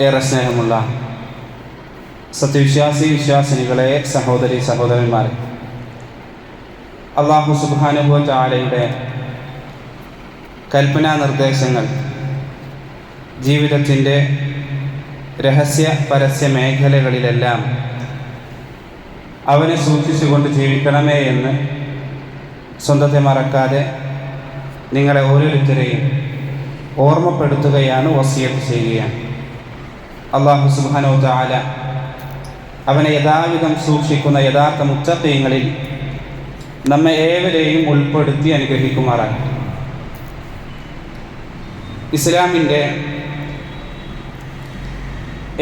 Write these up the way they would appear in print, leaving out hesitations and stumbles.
ഏറെ സ്നേഹമുള്ള വിശ്വാസിനികളെ, സഹോദരി സഹോദരന്മാരെ, അല്ലാഹു സുബ്ഹാനഹു വ തആലയുടെ കൽപ്പനാ നിർദ്ദേശങ്ങൾ ജീവിതത്തിൻ്റെ രഹസ്യ പരസ്യ മേഖലകളിലെല്ലാം അവനെ സൂക്ഷിച്ചുകൊണ്ട് ജീവിക്കണമേ എന്ന് സ്വന്തത്തെ മറക്കാതെ നിങ്ങളെ ഓരോരുത്തരെയും ഓർമ്മപ്പെടുത്തുകയാണ്, വസിയത്ത് ചെയ്യുകയാണ്. അല്ലാഹു സുബ്ഹാനഹു വ തആല അവനെ യഥാവിധം സൂക്ഷിക്കുന്ന യഥാർത്ഥ മുത്തഖീങ്ങളിൽ നമ്മെ ഏവരെയും ഉൾപ്പെടുത്തി അനുഗ്രഹിക്കുമാറാകട്ടെ. ഇസ്ലാമിൻ്റെ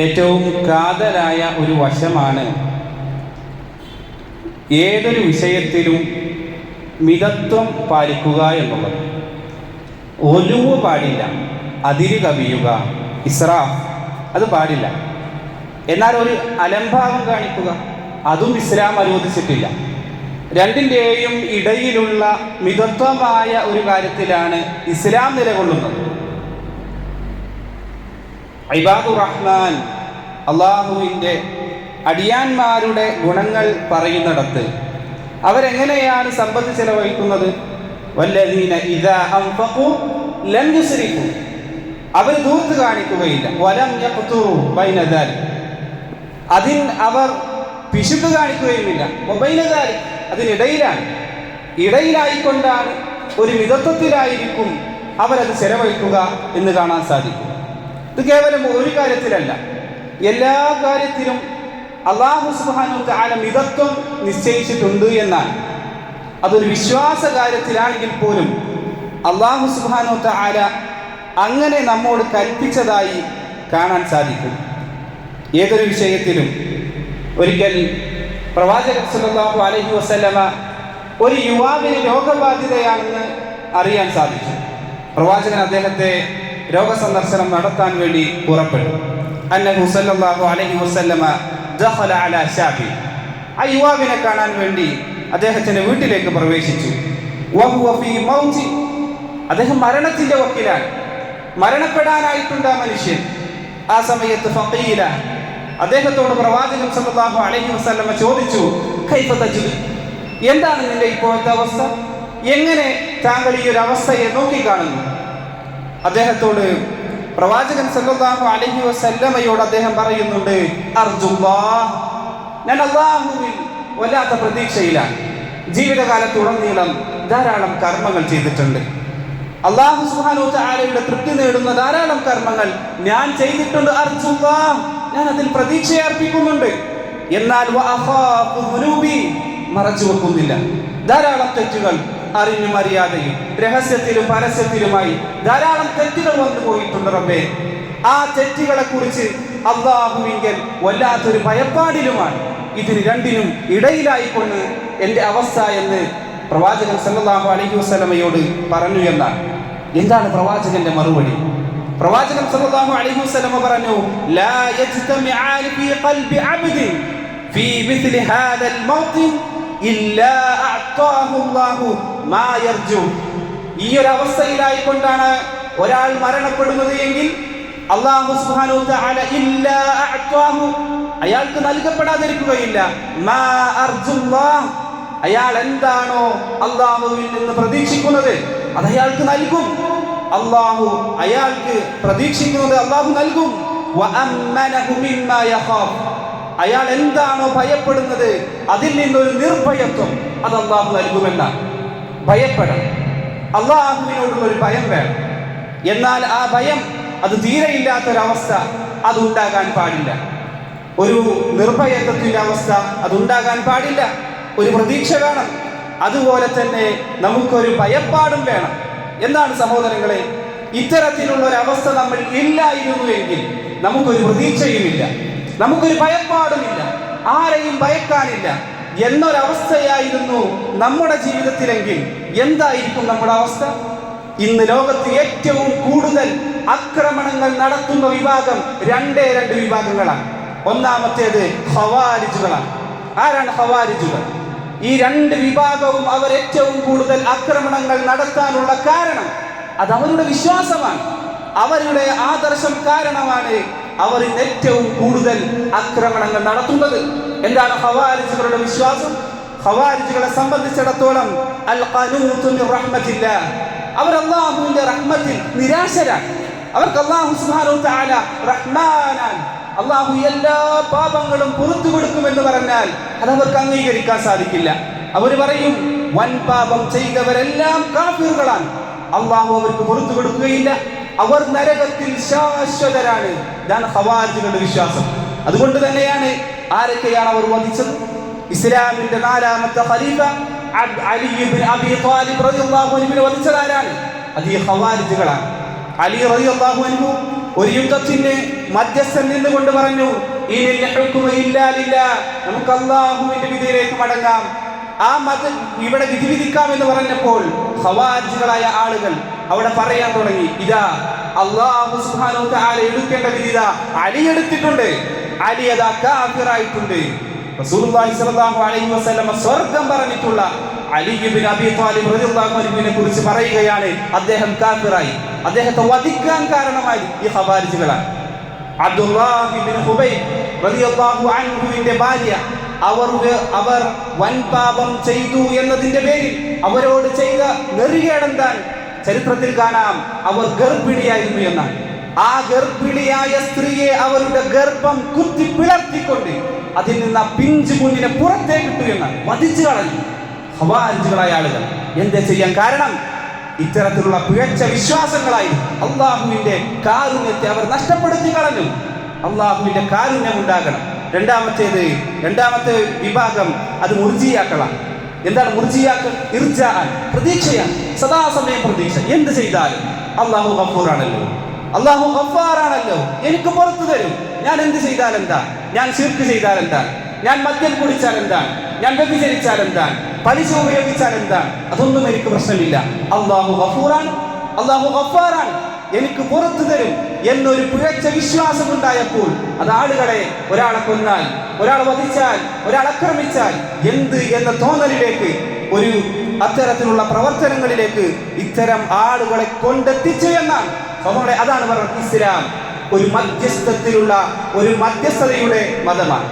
ഏറ്റവും കാതലായ ഒരു വശമാണ് ഏതൊരു വിഷയത്തിലും മിതത്വം പാലിക്കുക എന്നുള്ളത്. ഒലുവ് പാടില്ല, അതിര് കവിയുക, ഇസ്രാഫ് അത് പാടില്ല. എന്നാൽ ഒരു അലംഭാവം കാണിക്കുക അതും ഇസ്ലാം അനുവദിച്ചിട്ടില്ല. രണ്ടിൻ്റെയും ഇടയിലുള്ള മിതത്വമായ ഒരു കാര്യത്തിലാണ് ഇസ്ലാം നിലകൊള്ളുന്നത്. ഇബാദുർ റഹ്മാൻ, അള്ളാഹുവിൻ്റെ അടിയാന്മാരുടെ ഗുണങ്ങൾ പറയുന്നിടത്ത് അവരെങ്ങനെയാണ് സമ്പത്ത് ചെലവഴിക്കുന്നത്? വല്ലദീന ഇദാ അൻഫഖു ലം യുസ്രിഫു, അവർ ദൂർത്ത് കാണിക്കുകയില്ല. വലം യഖ്തുറു ബൈന ദാലിക്, അവർ പിശുക്ക് കാണിക്കുകയുമില്ല. ബൈന ദാലിക്, അതിനിടയിലാണ്, ഇടയിലായിക്കൊണ്ടാണ്, ഒരു മിതത്വത്തിലായിരിക്കും അവരത് ചെലവഴിക്കുക എന്ന് കാണാൻ സാധിക്കും. ഇത് കേവലം ഒരു കാര്യത്തിലല്ല, എല്ലാ കാര്യത്തിലും അല്ലാഹു സുബ്ഹാനഹു വ തആല മിതത്വം നിശ്ചയിച്ചിട്ടുണ്ട് എന്നാണ്. അതൊരു വിശ്വാസ കാര്യത്തിലാണെങ്കിൽ പോലും അല്ലാഹു സുബ്ഹാനഹു വ തആല അങ്ങനെ നമ്മോട് കൽപ്പിച്ചതായി കാണാൻ സാധിക്കും. ഏതൊരു വിഷയത്തിലും ഒരിക്കൽ പ്രവാചകൻ സല്ലല്ലാഹു അലൈഹി വസല്ലമ ഒരു യുവാവിന് രോഗബാധിതയാണെന്ന് അറിയാൻ സാധിച്ചു. പ്രവാചകൻ അദ്ദേഹത്തെ രോഗസന്ദർശനം നടത്താൻ വേണ്ടി പുറപ്പെട്ടു. അന്നഹു സല്ലല്ലാഹു അലൈഹി വസല്ലമ ദഖല അലാ ശാബി, ആ യുവാവിനെ കാണാൻ വേണ്ടി അദ്ദേഹത്തിന്റെ വീട്ടിലേക്ക് പ്രവേശിച്ചു. വഹുവ ഫീ മൗതി, അദ്ദേഹം മരണത്തിന്റെ വക്കിലാണ്, മരണപ്പെടാനായിട്ടുണ്ട് ആ മനുഷ്യൻ. ആ സമയത്ത് ഫഖീല, അദ്ദേഹത്തോട് പ്രവാചകൻ സല്ലല്ലാഹു അലൈഹി വസല്ലമ ചോദിച്ചു, കൈഫ തജിദ്, എന്താണ് നിന്റെ ഇപ്പോഴത്തെ അവസ്ഥ? എങ്ങനെ താങ്കൾ ഈ ഒരു അവസ്ഥയെ നോക്കിക്കാണുന്നു? അദ്ദേഹത്തോട് പ്രവാചകൻ സല്ലല്ലാഹു അലൈഹി വസല്ലമയോട് അദ്ദേഹം പറയുന്നുണ്ട്, അർജുല്ലാഹ്, ഞാൻ അല്ലാഹുവിൽ വല്ലാത്ത പ്രതീക്ഷയിലാണ്. ജീവിതകാലത്തുടനീളം ധാരാളം കർമ്മങ്ങൾ ചെയ്തിട്ടുണ്ട്. അല്ലാഹു സുബ്ഹാനഹു വ തആലയുടെ തൃപ്തി നേടുന്ന ധാരാളം കർമ്മങ്ങൾ ഞാൻ ചെയ്തിട്ടുണ്ട്. അർജുല്ലാഹ്, ഞാൻ അതിൽ പ്രതീക്ഷ അർപ്പിക്കുന്നുണ്ട്. എന്നാൽ വഅഖാഫു ദുനൂബി, മറച്ചു വെക്കുന്നില്ല. ധാരാളം തെറ്റുകൾ, അറിഞ്ഞും അറിയാതെയും രഹസ്യത്തിലും പരസ്യത്തിലുമായി ധാരാളം തെറ്റുകൾ വന്നു പോയിട്ടുണ്ട് റബ്ബേ. ആ തെറ്റുകളെ കുറിച്ച് അല്ലാഹുവിങ്കൽ വല്ലാത്തൊരു ഭയപ്പാടിലുമാണ്. ഇതിന് രണ്ടിനും ഇടയിലായിക്കൊണ്ട് എൻ്റെ അവസ്ഥ എന്ന് പ്രവാചകൻ സല്ലല്ലാഹു അലൈഹി വസല്ലമയോട് പറഞ്ഞു എന്നാണ്. എന്താണ് പ്രവാചകന്റെ മറുപടി? പ്രവാചകൻ സല്ലല്ലാഹു അലൈഹി വസല്ലമ പറഞ്ഞു, ലാ യജ്തമിആൻ ഫീ ഖൽബി അബ്ദിൻ ഫീ മിസ്ലി ഹാദൽ മൗതിൻ ഇല്ലാ അഅതാഹു അല്ലാഹു മാ യർജു. ഈ ഒരു അവസ്ഥയിലായിക്കൊണ്ടാണ് ഒരാൾ മരണപ്പെടുന്നത് എങ്കിൽ അല്ലാഹു സുബ്ഹാനഹു വ തആല ഇല്ലാ അഅതാഹു, അയാൾക്ക് നൽകപ്പെടാതിരിക്കുകയില്ല. മാ അർജുല്ലാഹ്, അയാൾ എന്താണോ അല്ലാഹുവിൽ നിന്ന് പ്രതീക്ഷിക്കുന്നത് അത് അയാൾക്ക് നൽകും. അല്ലാഹു അയാൾക്ക് പ്രതീക്ഷിക്കുന്നത് അല്ലാഹു നൽകും. വഅമ്മനഹു മിമ്മാ യഖാഫ്, അയാൾ എന്താണോ ഭയപ്പെടുന്നത് അതിൽ നിന്നൊരു നിർഭയത്വം അത് അല്ലാഹു നൽകുമെന്നാണ്. ഭയപ്പെടണം, അല്ലാഹുവിനോടുള്ള ഒരു ഭയം വേണം. എന്നാൽ ആ ഭയം അത് തീരെയില്ലാത്തൊരവസ്ഥ അതുണ്ടാകാൻ പാടില്ല. ഒരു നിർഭയത്വത്തിൻ്റെ അവസ്ഥ അതുണ്ടാകാൻ പാടില്ല. ഒരു പ്രതീക്ഷ വേണം. അതുപോലെ തന്നെ നമുക്കൊരു ഭയപ്പാടും വേണം. എന്താണ് സഹോദരങ്ങളെ, ഇത്തരത്തിലുള്ള ഒരു അവസ്ഥ നമ്മൾ ഇല്ലായിരുന്നു എങ്കിൽ നമുക്കൊരു പ്രതീക്ഷയുമില്ല, നമുക്കൊരു ഭയപ്പാടുമില്ല, ആരെയും ഭയക്കാനില്ല എന്നൊരവസ്ഥയായിരുന്നു നമ്മുടെ ജീവിതത്തിലെങ്കിൽ എന്തായിരിക്കും നമ്മുടെ അവസ്ഥ? ഇന്ന് ലോകത്ത് ഏറ്റവും കൂടുതൽ ആക്രമണങ്ങൾ നടത്തുന്ന വിഭാഗം രണ്ട് വിഭാഗങ്ങളാണ്. ഒന്നാമത്തേത് ഖവാരിജുകളാണ്. ആരാണ് ഖവാരിജുകൾ? ഈ രണ്ട് വിഭാഗവും അവർ ഏറ്റവും കൂടുതൽ ആക്രമണങ്ങൾ നടത്താനുള്ള കാരണം അത് അവരുടെ വിശ്വാസമാണ്, അവരുടെ ആദർശം കാരണമാണ് അവർ ഇന്ന് ഏറ്റവും കൂടുതൽ ആക്രമണങ്ങൾ നടത്തുന്നത്. എന്താണ് ഖവാരിജുകളുടെ വിശ്വാസം? ഖവാരിജുകളെ സംബന്ധിച്ചിടത്തോളം അൽ ഖനൂതു മിർ റഹ്മത്തില്ലാഹ്, അവർ അല്ലാഹുവിന്റെ റഹ്മത്തിൽ നിരാശരാണ്. അവർക്ക് അല്ലാഹു സുബ്ഹാനഹു തആല റഹ്മാനാണ്. അല്ലാഹു എല്ലാ പാപങ്ങളും പുറത്തു കൊടുക്കുമെന്ന് പറഞ്ഞാൽ അതവർക്ക് അംഗീകരിക്കാൻ സാധിക്കില്ല. അവർ പറയും വൻ പാപം ചെയ്തവരെല്ലാം കാഫിറുകളാണ്, അല്ലാഹു അവർക്ക് പുറത്തു കൊടുക്കുകയില്ല, അവർ നരകത്തിൽ ശാശ്വതരാണ്. ഇതാണ് ഖവാരിജുകളുടെ വിശ്വാസം. അതുകൊണ്ട് തന്നെയാണ് ആരൊക്കെയാണ് അവർ വധിച്ചത്? ഇസ്ലാമിന്റെ 4ാമത്തെ ഖലീഫ അലി ഇബ്നു അബീ ത്വാലിബ് റളിയല്ലാഹു അൻഹുവിനെ വധിച്ചത് ആരാണ്? അത് ഈ ഖവാരിജുകളാണ്. അലി റളിയല്ലാഹു അൻഹു ഒരു യുദ്ധത്തിന് മധ്യസ്ഥൻ നിന്നുകൊണ്ട് പറഞ്ഞു, ഇനിൽ ഹുക്മു ഇല്ലാ ലില്ലാഹ്, നമുക്ക് അല്ലാഹുവിന്റെ വിധിയിലേക്ക് മടങ്ങാം, ആ മതം ഇവിടെ വിധി വിധിക്കാം എന്ന് പറഞ്ഞപ്പോൾ ഖവാരിജുകളായ ആളുകൾ അവിടെ പറയാൻ തുടങ്ങി, ഇതാ അല്ലാഹു സുബ്ഹാനഹു തആല എടുക്കേണ്ട വിധി ഇതാ അലി എടുത്തിട്ടുണ്ട്, അലി അതാ കാഫിറായിട്ടുണ്ട്. റസൂലുള്ളാഹി സ്വല്ലല്ലാഹു അലൈഹി വസല്ലം സ്വർഗ്ഗം പറഞ്ഞിട്ടുള്ള അലി ഇബ്നു അബീ ത്വാലിബ് റളിയല്ലാഹു അൻഹുവിനെ കുറിച്ച് പറയുകയാണ്, അദ്ദേഹം കാഫിറായി, അദ്ദേഹത്തെ വധിക്കാൻ കാരണമായി ഈ ഖവാരിജുകളാണ്. അബ്ദുല്ലാഹ് ഇബ്നു ഖുബൈബ് റളിയല്ലാഹു അൻഹുവിന്റെ ഭാര്യ അവർ വൻപാപം ചെയ്തു എന്നതിന്റെ പേരിൽ അവരോട് ചെയ്ത നെറികേടെന്താൻ ചരിത്രത്തിൽ കാണാം. അവർ ഗർഭിണിയായിരുന്നു എന്നാണ്. ആ ഗർഭിണിയായ സ്ത്രീയെ അവരുടെ ഗർഭം കുത്തി പിളർത്തിക്കൊണ്ട് അതിൽ നിന്ന് ആ പിഞ്ചു കുഞ്ഞിനെ പുറത്തേക്കിട്ടു എന്നാണ്. വധിച്ചു കളഞ്ഞു ഖവാരിജുകളായ ആളുകൾ. എന്താ ചെയ്യാൻ കാരണം? ഇത്തരത്തിലുള്ള പിഴച്ച വിശ്വാസങ്ങളായി അള്ളാഹുവിന്റെ കാരുണ്യത്തെ അവർ നഷ്ടപ്പെടുത്തി കളഞ്ഞു. അള്ളാഹുവിന്റെ കാരുണ്യം ഉണ്ടാകണം. രണ്ടാമത്തെ വിഭാഗം അത് മുർജിയാക്കളാണ്. എന്താണ് മുർജിയാക്കൾ? ഇർജാഅൻ, പ്രതീക്ഷയാണ്, സദാസമയം പ്രതീക്ഷ. എന്ത് ചെയ്താലും അള്ളാഹു ഗഫൂറാണല്ലോ, അള്ളാഹു ഗഫാറാണല്ലോ, എനിക്ക് പുറത്തു തരും. ഞാൻ എന്ത് ചെയ്താൽ എന്താ? ഞാൻ ശിർക്ക് ചെയ്താൽ എന്താ? ഞാൻ മദ്യം കുടിച്ചാൽ എന്താണ്? ഞാൻ വ്യഭിചരിച്ചാൽ എന്താണ്? പലിശ ഉപയോഗിച്ചാൽ എന്താണ്? അതൊന്നും എനിക്ക് പ്രശ്നമില്ല. അള്ളാഹു ഗഫൂറാണ്, അള്ളാഹു ഗഫാറാണ്, എനിക്ക് പുറത്തു തരും എന്നൊരു പിഴച്ച വിശ്വാസം ഉണ്ടായപ്പോൾ അത് ആളുകളെ, ഒരാളെ കൊന്നാൽ, ഒരാളെ വധിച്ചാൽ, ഒരാളെ ആക്രമിച്ചാൽ എന്ത് എന്ന തോന്നലിലേക്ക്, ഒരു അത്തരത്തിലുള്ള പ്രവർത്തനങ്ങളിലേക്ക് ഇത്തരം ആളുകളെ കൊണ്ടെത്തിച്ചു എന്നാണ്. അതാണ് പറഞ്ഞത് ഇസ്ലാം ഒരു മധ്യസ്ഥത്തിലുള്ള ഒരു മധ്യസ്ഥതയുടെ മതമാണ്.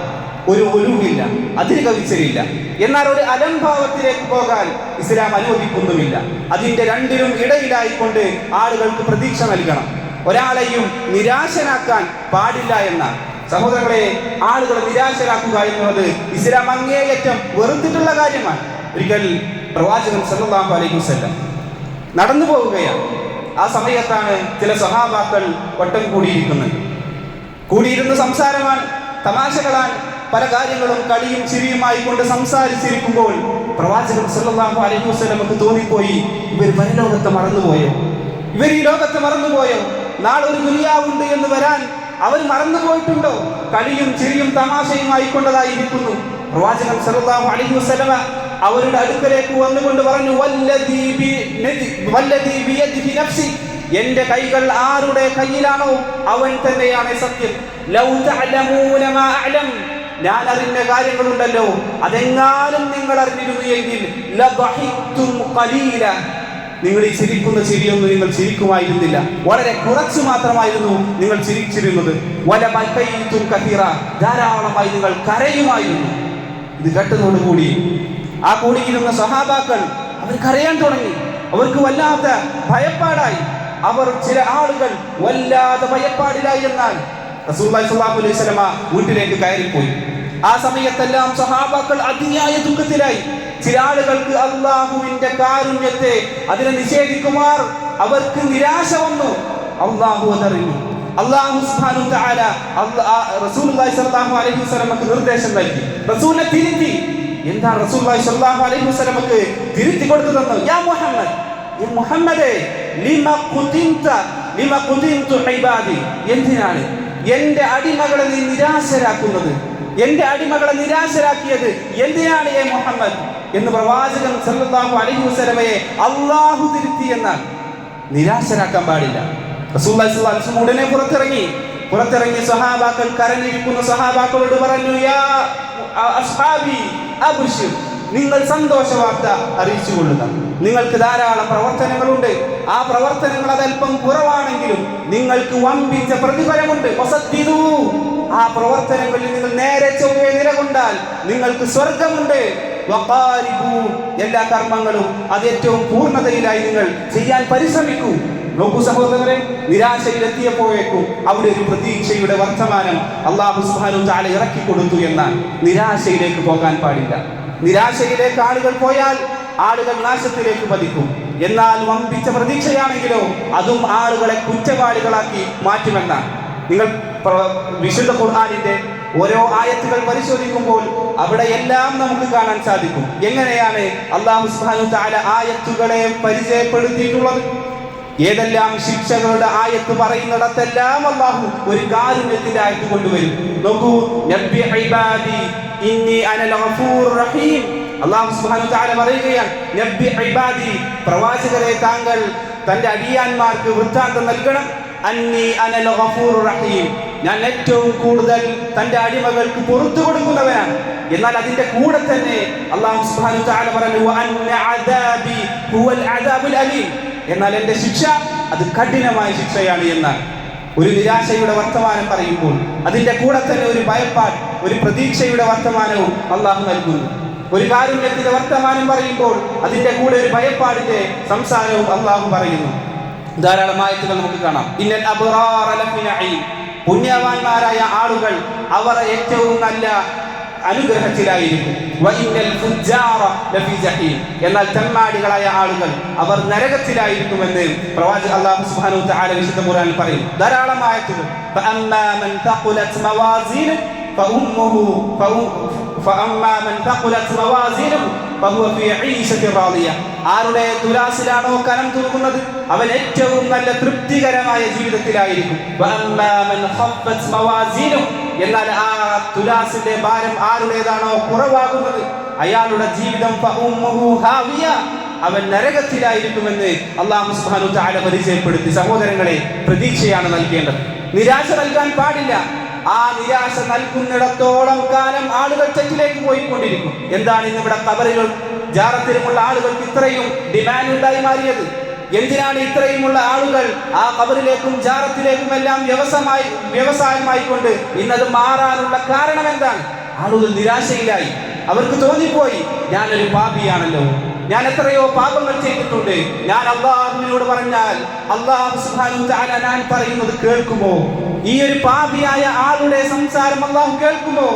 ഒരു ഒലുവില്ല, അതിന് കവിച്ചരില്ല. എന്നാൽ ഒരു അലംഭാവത്തിലേക്ക് പോകാൻ ഇസ്ലാം അനുവദിക്കുന്നുമില്ല. അതിന്റെ രണ്ടിനും ഇടയിലായിക്കൊണ്ട് ആളുകൾക്ക് പ്രതീക്ഷ നൽകണം. ഒരാളെയും നിരാശനാക്കാൻ പാടില്ല എന്നാണ്. സഹോദരങ്ങളെ, ആളുകളെ നിരാശരാക്കുക എന്നുള്ളത് ഇസ്ലാം അങ്ങേയറ്റം വെറുത്തിട്ടുള്ള കാര്യമാണ്. ഒരിക്കൽ പ്രവാചകൻ സല്ലല്ലാഹു അലൈഹി വസല്ലം നടന്നു പോവുകയാണ്. ആ സമയത്താണ് ചില സഹാബാക്കൾ വട്ടം കൂടിയിരുന്ന സംസാരമാണ്, തമാശകളാണ്, പല കാര്യങ്ങളും കളിയും ചിരിയുമായി കൊണ്ട് സംസാരിച്ചിരിക്കുമ്പോൾ പ്രവാചകൻ സല്ലല്ലാഹു അലൈഹി വസല്ലമക്ക് തോന്നിപ്പോയി, ഇവർ പരലോകത്തെ മറന്നുപോയോ, ഇവർ ഈ ലോകത്തെ മറന്നുപോയോ, നാളെ ഒരു ദുനിയാവുണ്ട് എന്ന് വരാൻ അവർ മറന്നുപോയിട്ടുണ്ടോ? കളിയും ചിരിയും തമാശയുമായി കൊണ്ടതായിരിക്കുന്നു. പ്രവാചകൻ സല്ലല്ലാഹു അലൈഹി വസല്ലമ അവരുടെ അടുക്കലേക്ക് വന്നുകൊണ്ട് പറഞ്ഞു, വല്ലദീ ബിയദിഹി നഫ്സി, എന്റെ കൈകൾ ആരുടെ കയ്യിലാണോ അവൻ തന്നെയാണ് സത്യം. ലൗ തഅലമൂന മാ അഅലം, ഞാൻ അറിഞ്ഞ കാര്യങ്ങളുണ്ടല്ലോ അതെങ്ങാനും നിങ്ങൾ അറിഞ്ഞിരുന്നു എങ്കിൽ ലദഹിക്തും ഖലീല, നിങ്ങൾ ഈ ചിരിക്കുന്ന ചിരിയൊന്നും നിങ്ങൾ ചിരിക്കുമായിരുന്നില്ല, വളരെ കുറച്ച് മാത്രമായിരുന്നു നിങ്ങൾ ചിരിച്ചിരുന്നത്. വലബകൈതും കതീറ, ധാരാളമായി നിങ്ങൾ കരയുമായിരുന്നു. ഇത് കേട്ടതോടുകൂടി ആ കൂടിയിരുന്ന സഹാബാക്കൾ അവർ കരയാൻ തുടങ്ങി. അവർക്ക് വല്ലാത്ത ഭയപ്പാടായി. അവർ ചില ആളുകൾ വല്ലാതെ ഭയപ്പാടിലായി. എന്നാൽ റസൂലുള്ളാഹി സ്വല്ലല്ലാഹു അലൈഹി വസല്ലമ വീട്ടിലേക്ക് കയറിപ്പോയി. ആ സമയത്തെല്ലാം സഹാബാക്കൾ അതിയായ ദുഃഖത്തിലായി. ചില ആളുകൾക്ക് അള്ളാഹുവിന്റെ കാരുണ്യത്തെ അതിനെ നിഷേധിക്കുമാർ അവർക്ക് നിരാശ വന്നു. അള്ളാഹു അതറിഞ്ഞു. അല്ലാഹു സുബ്ഹാനഹു തആല റസൂലുള്ളാഹി സ്വല്ലല്ലാഹു അലൈഹി വസല്ലമക്ക് നിർദ്ദേശം നൽകി. റസൂലിനെ തിരുത്തി. എന്താണ് റസൂലുള്ളാഹി സ്വല്ലല്ലാഹു അലൈഹി വസല്ലമക്ക് തിരുത്തി കൊടുത്തതെന്ന്? യാ മുഹമ്മദ്, യാ മുഹമ്മദേ, ലിമ ഖുതിൻതു ഇബാദി, എന്തിനാണ് എന്റെ അടിമകളെ നീ നിരാശരാക്കുന്നത്? എന്റെ അടിമകളെ നിരാശരാക്കിയത് എന്തിനാണ് യേ മുഹമ്മദ് എന്ന് പ്രവാചകൻ സല്ലല്ലാഹു അലൈഹി വസല്ലമയെ അല്ലാഹു തിരുത്തി. എന്നാൽ നിരാശരാക്കാൻ പാടില്ല. റസൂലുള്ളാഹി സ്വല്ലല്ലാഹു അലൈഹി വസല്ലം ഉടനെ പുറത്തിറങ്ങി സഹാബാക്കൾ, കരഞ്ഞിരിക്കുന്ന സഹാബാക്കളോട് പറഞ്ഞു, യാ അസ്ഹാബി അബ്ശിർ, നിങ്ങൾ സന്തോഷ വാർത്ത അറിയിച്ചു കൊള്ളുക. നിങ്ങൾക്ക് ധാരാളം പ്രവർത്തനങ്ങളുണ്ട്. ആ പ്രവർത്തനങ്ങൾ അതല്പം കുറവാണെങ്കിലും നിങ്ങൾക്ക് വമ്പിച്ച പ്രതിഫലമുണ്ട്. ആ പ്രവർത്തനങ്ങളിൽ നിങ്ങൾ നേരെ ചൊവ്വേ നിലകൊണ്ടാൽ നിങ്ങൾക്ക് സ്വർഗമുണ്ട്. എല്ലാ കർമ്മങ്ങളും അത് ഏറ്റവും പൂർണ്ണതയിലായി നിങ്ങൾ ചെയ്യാൻ പരിശ്രമിക്കൂ. നോക്കൂ സഹോദരരെ, നിരാശയിലെത്തിയപ്പോഴേക്കും അവിടെ ഒരു പ്രതീക്ഷയുടെ വർത്തമാനം അല്ലാഹു സുബ്ഹാനഹു വ തആല ഇറക്കി കൊടുത്തു എന്നാണ്. നിരാശയിലേക്ക് പോകാൻ പാടില്ല. നിരാശയിലേക്ക് ആളുകൾ പോയാൽ ആളുകൾ നാശത്തിലേക്ക് പതിക്കും. എന്നാൽ വമ്പിച്ച പ്രതീക്ഷയാണെങ്കിലോ അതും ആളുകളെ കുറ്റവാളികളാക്കി മാറ്റുമെന്നാണ്. നിങ്ങൾ വിശുദ്ധ ഖുർആനിന്റെ ഓരോ ആയത്തുകൾ പരിശോധിക്കുമ്പോൾ അവിടെ എല്ലാം നമുക്ക് കാണാൻ സാധിക്കും എങ്ങനെയാണ് അല്ലാഹു സുബ്ഹാനഹു വ തആല ആയത്തുകളെ പരിചയപ്പെടുത്തിയിട്ടുള്ളത്. ഏതെല്ലാം ശിക്ഷകളുടെ ആയത്ത് പറയുന്നിടത്തെല്ലാം അല്ലാഹു ഒരു കാരുണ്യത്തിന്റെ ആയത്ത് കൊണ്ടുവരും. നോക്കൂ, നബ്ബി ഇബാദി ഇന്നി അനൽ ഗഫൂർ റഹീം. അല്ലാഹു സുബ്ഹാനഹു വ തആല പറയുകയാണ്, നബ്ബി ഇബാദി, പ്രവാചകരെ താങ്കൾ തന്റെ അടിയാന്മാർക്ക് വൃത്താന്തം നൽകണം. അന്നി അനൽ ഗഫൂർ റഹീം, ഞാൻ ഏറ്റവും കൂടുതൽ തന്റെ അടിമകൾക്ക് പുറത്തു കൊടുക്കുന്നവനാണ്. എന്നാൽ അതിന്റെ കൂടെ തന്നെ അല്ലാഹു സുബ്ഹാനഹു വ തആല പറഞ്ഞു, വഅന്ന അദാബി ഹുവൽ അദാബുൽ അലീം, എന്നാൽ എന്റെ ശിക്ഷ അത് കഠിനമായ ശിക്ഷയാണ് എന്നാൽ ഒരു നിരാശയുടെ വർത്തമാനം പറയുമ്പോൾ അതിന്റെ കൂടെ തന്നെ ഒരു ഭയപ്പാട്, ഒരു പ്രതീക്ഷയുടെ വർത്തമാനവും അല്ലാഹു നൽകുന്നു. ഒരു കാരുണ്യത്തിന്റെ വർത്തമാനം പറയുമ്പോൾ അതിന്റെ കൂടെ ഒരു ഭയപ്പാടിന്റെ സംസാരവും അല്ലാഹു പറയുന്നു. ധാരാളം ആയത്തുകൾ നമുക്ക് കാണാം. ഇന്നൽ അബ്റാറ ലഫി നഈം, പുണ്യവാന്മാരായ ആളുകൾ അവർ ഏറ്റവും നല്ല അനുഗ്രഹത്തിലായിരിക്കും. വഇന്നൽ ഫുജ്ജാറ ലഫി ജഹീം, എന്നാൽ തെമ്മാടികളായ ആളുകൾ അവർ നരകത്തിലായിരിക്കുമെന്ന് പ്രവാചകൻ അല്ലാഹു സുബ്ഹാനഹു വ തആല വിശുദ്ധ ഖുർആനിൽ പറയുന്നു. ധാരാളം ആയത്തുകൾ. ഫഅമ്മാ മൻ തഖുലത് മവാസീനുഹു ആരുടെ തുലാസിലാണോ കനം തൂക്കുന്നത് അവൻ ഏറ്റവും നല്ല തൃപ്തികരമായ ജീവിതത്തിലായിരിക്കും. എന്നാൽ ആ തുലാസിന്റെ ഭാരം ആരുടേതാണോ കുറവാകുന്നത് അയാളുടെ ജീവിതം അവൻ നരകത്തിലായിരിക്കുമെന്ന് അല്ലാഹു സുബ്ഹാനഹു വ തആല പരിചയപ്പെടുത്തി. സഹോദരങ്ങളെ, പ്രതീക്ഷയാണ് നൽകേണ്ടത്, നിരാശ നൽകാൻ പാടില്ല. ആ നിരാശ നൽകുന്നിടത്തോളം കാലം ആളുകൾ തെറ്റിലേക്ക് പോയിക്കൊണ്ടിരിക്കും. എന്താണ് ഇന്നിവിടെ ഖബറുകൾ ജാറത്തിലുമുള്ള ആളുകൾക്ക് ഇത്രയും ഡിമാൻഡ് ഉണ്ടായി മാറിയത്? എന്തിനാണ് ഇത്രയുമുള്ള ആളുകൾ ആ ഖബറിലേക്കും ജാറത്തിലേക്കും എല്ലാം വ്യവസായമായി കൊണ്ട് ഇന്നത് മാറാനുള്ള കാരണം എന്താണ്? ആളുകൾ നിരാശയിലായി. അവർക്ക് തോന്നിപ്പോയി, ഞാനൊരു പാപിയാണല്ലോ, ഞാൻ എത്രയോ പാപങ്ങൾ ചെയ്തിട്ടുണ്ട്, ഞാൻ അല്ലാഹുവിനോട് പറഞ്ഞാൽ അല്ലാഹു സുബ്ഹാനഹു വ തആല ഞാൻ പറയുന്നത് കേൾക്കുമോ? ഈ ഒരു പാപിയായ ആളുടെ സംസാരം അല്ലാഹു കേൾക്കുമോ?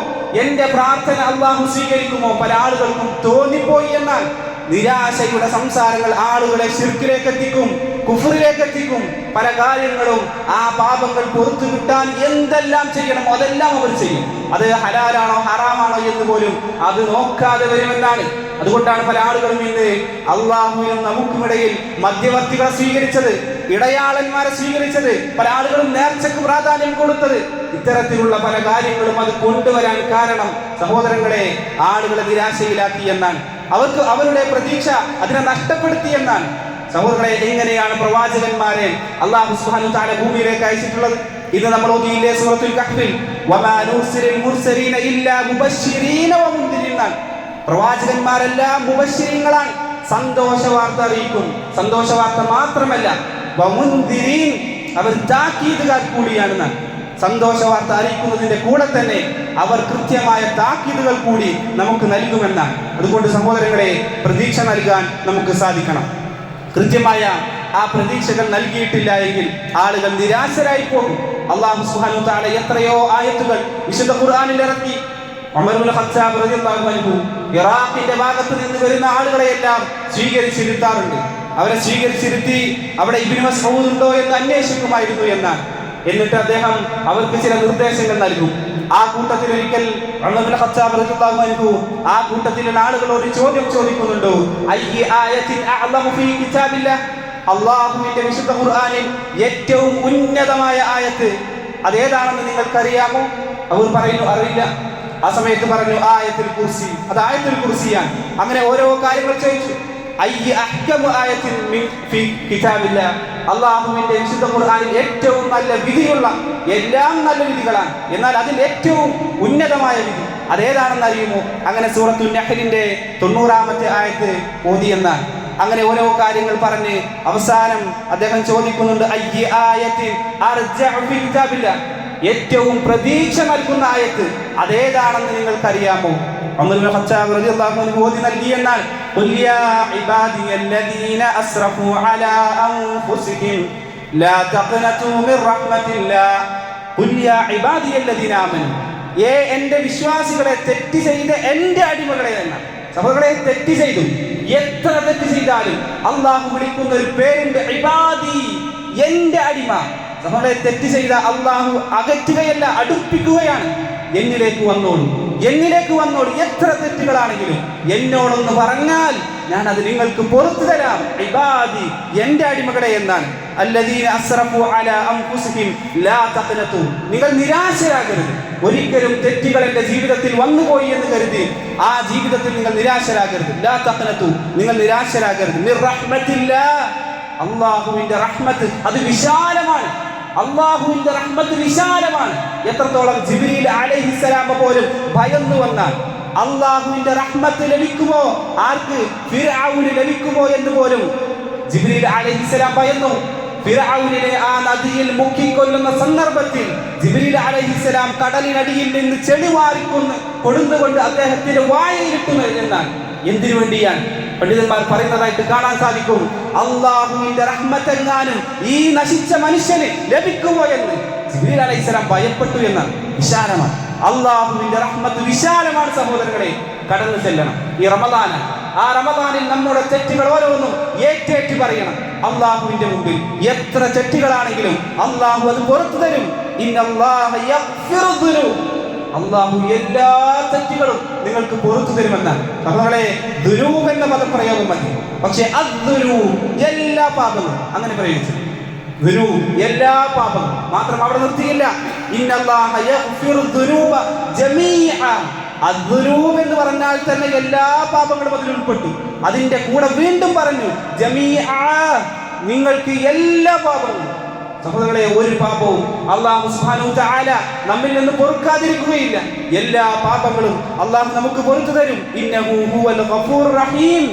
എന്റെ പ്രാർത്ഥന അല്ലാഹു സ്വീകരിക്കുമോ? പല ആളുകൾക്കും തോന്നിപ്പോയി. എന്നാൽ നിരാശയുടെ സംസാരങ്ങൾ ആളുകളെ ശിർക്കിലേക്ക് എത്തിക്കും, കുഫ്റിലേക്ക് എത്തിക്കും. പല കാര്യങ്ങളും ആ പാപങ്ങൾ പുറത്തു കിട്ടാൻ എന്തെല്ലാം ചെയ്യണമോ അതെല്ലാം അവർ ചെയ്യും. അത് ഹലാലാണോ ഹറാമാണോ എന്ന് പോലും അത് നോക്കാതെ വരുമെന്നാണ്. അതുകൊണ്ടാണ് പല ആളുകളും ഇന്ന് അള്ളാഹുവിനും നമുക്കുമിടയിൽ മധ്യവർത്തികളെ സ്വീകരിച്ചത്, ഇടയാളന്മാരെ സ്വീകരിച്ചത്, പല ആളുകളും നേർച്ചക്ക് പ്രാധാന്യം കൊടുത്തത്. ഇത്തരത്തിലുള്ള പല കാര്യങ്ങളും അത് കൊണ്ടുവരാൻ കാരണം സഹോദരങ്ങളെ ആളുകളെ നിരാശയിലാക്കി എന്നാണ്. അവർക്ക് അവരുടെ പ്രതീക്ഷ അതിനെ നഷ്ടപ്പെടുത്തി എന്നാണ്. സഹോദരങ്ങളെ, എങ്ങനെയാണ് പ്രവാചകന്മാരെ അല്ലാഹു സുബ്ഹാനഹു വ തആല ഭൂമിയിലേക്ക് അയച്ചിട്ടുള്ളത്? ഇത് നമ്മൾ ഓതിയില്ലേ സൂറത്തുൽ കഹ്ഫിൽ, വമാ നുർസിലുൽ മുർസലീന ഇല്ലാ മുബശ്ശിരീന വമുൻദിരീന. പ്രവാചകന്മാരെല്ലാം മുബശ്ശിരീങ്ങളാണ്, സന്തോഷ വാർത്ത അറിയിക്കും. സന്തോഷ വാർത്ത മാത്രമല്ല, വമുൻദിരീൻ, അവർ താക്കീതുകാർ കൂടിയാണെന്നാണ്. സന്തോഷ വാർത്ത അറിയിക്കുന്നതിന്റെ കൂടെ തന്നെ അവർ കൃത്യമായ താക്കീതുകൾ കൂടി നമുക്ക് നൽകുമെന്നാണ്. അതുകൊണ്ട് സഹോദരങ്ങളെ, പ്രതീക്ഷ നൽകാൻ നമുക്ക് സാധിക്കണം. കൃത്യമായ ആ പ്രതീക്ഷകൾ നൽകിയിട്ടില്ല എങ്കിൽ ആളുകൾ നിരാശരായി പോകും. അല്ലാഹു സുബ്ഹാനഹു വ തആല എത്രയോ ആയത്തുകൾ വിശുദ്ധ ഖുർആനിൽ ഇറക്കി. ഉമർ ഇബ്നുൽ ഖത്താബ് റളിയല്ലാഹു അൻഹു ഇറാഖിന്റെ ഭാഗത്ത് നിന്ന് വരുന്ന ആളുകളെയെല്ലാം സ്വീകരിച്ചിരുത്താറുണ്ട്. അവരെ സ്വീകരിച്ചിരുത്തി അവിടെ ഇബ്നു മസ്ഊദ് ഉണ്ടോ എന്ന് അന്വേഷിക്കുമായിരുന്നു എന്നാണ്. എന്നിട്ട് അദ്ദേഹം അവർക്ക് ചില നിർദ്ദേശങ്ങൾ നൽകും. ആ കൂട്ടത്തിൽ ഒരിക്കൽ ഉമർ ഇബ്നുൽ ഖത്താബ് റളിയല്ലാഹു അൻഹു ആ കൂട്ടത്തിലുള്ള ആളുകൾ ഒരു ചോദ്യം ചോദിക്കുന്നുണ്ട്, അയ്യ ആയത്തിൻ അഅ്ലമു ഫീ കിതാബില്ലാഹ്, അല്ലാഹുവിന്റെ വിശുദ്ധ ഖുർആനിൽ ഏറ്റവും ഉന്നതമായ ആയത്ത് അതേതാണെന്ന് നിങ്ങൾക്കറിയാമോ? അവർ പറയുന്നു, അറിയില്ല. ആ സമയത്ത് പറഞ്ഞു, ആയത്തുൽ കുർസി, അത് ആയത്തുൽ കുർസിയാണ്. അങ്ങനെ ഓരോ കാര്യങ്ങൾ ചോദിച്ചു. അയ്യ അഹ്കമു ആയത്തിൻ മിൻ ഫീ കിതാബില്ലാഹ്, അല്ലാഹുവിന്റെ വിശുദ്ധ ഖുർആനിൽ ഏറ്റവും നല്ല വിധിയുള്ള, എല്ലാം നല്ല വിധികളാണ്, എന്നാൽ അതിൽ ഏറ്റവും ഉന്നതമായ വിധി അതേതാണെന്ന് അറിയുമോ? അങ്ങനെ സൂറത്തുൻ നഹ്ലിന്റെ 90-ാമത്തെ ആയത്ത് ഓതി എന്നാണ്. അങ്ങനെ ഓരോ കാര്യങ്ങൾ പറഞ്ഞ് അവസാനം അദ്ദേഹം ചോദിക്കുന്നുണ്ട്, അയ്യ ആയത്തിൻ അർജഉ ഫി കിതാബില്ലാ, ഏറ്റവും പ്രതീക്ഷ നൽകുന്ന ആയത്ത് അതേതാണെന്ന് നിങ്ങൾക്കറിയാമോ? ഉമർ ഇബ്നു ഖത്താബ് റളിയല്ലാഹു അൻഹു ഓതി നൽകി എന്നാൽ, ഖുൽ യാ ഇബാദിയല്ലദീന അസ്റഫു അലാ അൻഫുസിഹിം ലാ തഖ്നതു മിർ റഹ്മത്തില്ലാഹ്, ഖുൽ യാ ഇബാദിയല്ലദീന ആമനു, എന്റെ വിശ്വാസികളെ, തെറ്റ് ചെയ്ത എന്റെ അടിമകളെ എന്നാണ്. സഹോദരങ്ങളെ, തെറ്റ് ചെയ്തു, എത്ര തെറ്റ് ചെയ്താലും അള്ളാഹു വിളിക്കുന്ന ഒരു പേരുണ്ട്, ഇബാദി, എന്റെ അടിമ. സഹോദരങ്ങളെ, തെറ്റ് ചെയ്ത അള്ളാഹു അകറ്റുകയല്ല, അടുപ്പിക്കുകയാണ്. എന്നിലേക്ക് വന്നോളൂ, എന്നിലേക്ക് വന്നോളൂ, എത്ര തെറ്റുകളാണെങ്കിലും എന്നോടൊന്ന് പറഞ്ഞാൽ ഞാൻ അത് നിങ്ങൾക്ക് പുറത്തു തരാം. ഇബാദി, എന്റെ അടിമകളെ എന്നാണ്. അല്ലദീന അസ്റഫു അലാ അൻഫുസിഹിം ലാ തഖ്നതു, നിങ്ങൾ നിരാശരാകരുത്. ഒരിക്കലും തെറ്റുകൾ എന്റെ ജീവിതത്തിൽ വന്നുപോയി എന്ന് കരുതി ആ ജീവിതത്തിൽ നിങ്ങൾ നിരാശരാകരുത്. ലാ തഖ്നതു, നിങ്ങൾ നിരാശരാകരുത്. മിർ റഹ്മത്തില്ലാഹ്, അല്ലാഹുവിന്റെ റഹ്മത്ത് അത് വിശാലമാണ്. അല്ലാഹുവിന്റെ റഹ്മത്ത് വിശാലമാണ്. എത്രത്തോളം ജിബ്രീൽ അലൈഹിസ്സലാം പോലും ഭയന്നു വന്നാൽ അല്ലാഹുവിന്റെ റഹ്മത്ത് ലഭിക്കുമോ, ആർക്ക്? ഫിർഔന് ലഭിക്കുമോ എന്ന് പോലും ജിബ്രീൽ അലൈഹിസ്സലാം ഭയന്നു. ഫിർഔനിനെ ആ നദിയിൽ മുക്കിക്കൊല്ലുന്ന സന്ദർഭത്തിൽ ജിബ്രീൽ അലൈഹിസ്സലാം കടലിനടിയിൽ നിന്ന് ചെളി വാരിക്കൊന്ന് കൊടുന്നുകൊണ്ട് അദ്ദേഹത്തിന്റെ വായയിലിട്ടു എന്നാൽ എന്തിനു വേണ്ടിയാണ്? പണ്ഡിതന്മാർ പറയുന്നതായിട്ട് കാണാൻ സാധിക്കും, അല്ലാഹുവിന്റെ റഹ്മത്തെങ്ങാനും ഈ നശിച്ച മനുഷ്യന് ലഭിക്കുമോ എന്ന് ജിബ്രീൽ അലൈഹിസ്സലാം ഭയപ്പെട്ടു എന്നാണ്. വിശാലമാണ് അല്ലാഹുവിന്റെ റഹ്മത്ത്, വിശാലമാണ്. സഹോദരങ്ങളെ, കടന്നു ചെല്ലണം. ഈ റമദാൻ, ആ റമദാനിൽ നമ്മുടെ തെറ്റുകൾ ഓരോന്നും ഏറ്റേറ്റ് പറയണം അല്ലാഹുവിന്റെ മുമ്പിൽ. എത്ര തെറ്റുകളാണെങ്കിലും അല്ലാഹു അത് പുറത്തു തരും. ഇന്നല്ലാഹ യഗ്ഫിറു ദുനൂബ്, അല്ലാഹു എല്ലാ തെറ്റുകളും നിങ്ങൾക്ക് പുറത്തു തരുമെന്നാണ്. സഹോദരങ്ങളെ, ദുനൂബ് എന്ന പദപ്രയോഗം മതി, പക്ഷേ അദ്ദുനൂബ്, എല്ലാ പാപങ്ങളും അങ്ങനെ പ്രയോഗിച്ചു. ദുനൂബ്, എല്ലാ പാപങ്ങളും മാത്രം അവിടെ നിർത്തിയില്ല. ഇന്നല്ലാഹ യഗ്ഫിറു ദുനൂബ ജമീഅ, അദ്ദുനൂബ് എന്ന് പറഞ്ഞാൽ തന്നെ എല്ലാ പാപങ്ങളും അതിൽ ഉൾപ്പെട്ടു. അതിന്റെ കൂടെ വീണ്ടും പറഞ്ഞു ജമീഅ, നിങ്ങൾക്ക് എല്ലാ പാപങ്ങളും. സഹോദരങ്ങളെ, ഒരു പാപവും അല്ലാഹു സുബ്ഹാനഹു തആല നമ്മിൽ നിന്ന് പൊറുക്കാതിരിക്കുകയില്ല. എല്ലാ പാപങ്ങളും അല്ലാഹു നമുക്ക് പൊറുത്തു തരും. ഇന്നഹു ഹുവൽ ഗഫൂറുർ റഹീം,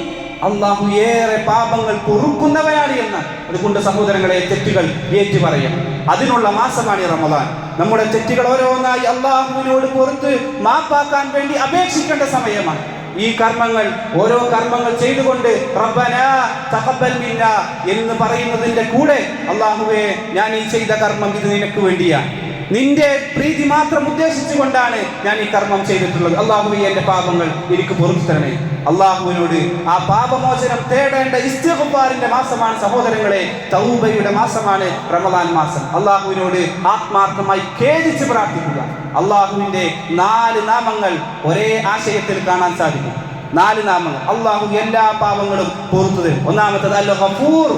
അല്ലാഹു ഏറെ പാപങ്ങൾ പൊറുക്കുന്നവനാണ് എന്ന്. അതുകൊണ്ട് സഹോദരങ്ങളെ, തെറ്റുകൾ ഏറ്റു പറയണം. അതിനുള്ള മാസമാണ് ഈ റമദാൻ. നമ്മുടെ തെറ്റുകൾ ഓരോന്നായി അല്ലാഹുവിനോട് പുറത്ത് മാപ്പാക്കാൻ വേണ്ടി അപേക്ഷിക്കേണ്ട സമയമാണ്. ഈ കർമ്മങ്ങൾ, ഓരോ കർമ്മങ്ങൾ ചെയ്തുകൊണ്ട് റബ്ബനാ തഖബ്ബൽ മിന്നാ എന്ന് പറയുന്നതിന്റെ കൂടെ അല്ലാഹുവേ, ഞാൻ ഈ ചെയ്ത കർമ്മം ഇത് നിനക്ക് വേണ്ടിയാണ്, നിന്റെ പ്രീതി മാത്രം ഉദ്ദേശിച്ചുകൊണ്ടാണ് ഞാൻ ഈ കർമ്മം ചെയ്തിട്ടുള്ളത്. അല്ലാഹുവേ, എന്റെ പാപങ്ങൾ എനിക്ക് പുറത്തു തരണേ. അല്ലാഹുവിനോട് ആ പാപമോചനം തേടേണ്ട ഇസ്തിഗ്ഫാറിന്റെ മാസമാണ് സഹോദരങ്ങളെ, തൗബയുടെ മാസമാണ് റമദാൻ മാസം. അല്ലാഹുവിനോട് ആത്മാർത്ഥമായി ഖേദിച്ച് പ്രാർത്ഥിക്കുക. അല്ലാഹുവിന്റെ 4 നാമങ്ങൾ ഒരേ ആശയത്തിൽ കാണാൻ സാധിക്കും. 4 നാമങ്ങൾ. അല്ലാഹു എല്ലാ പാപങ്ങളും പുറത്തു തരും. ഒന്നാമത്തത് അൽ ഗഫൂർ,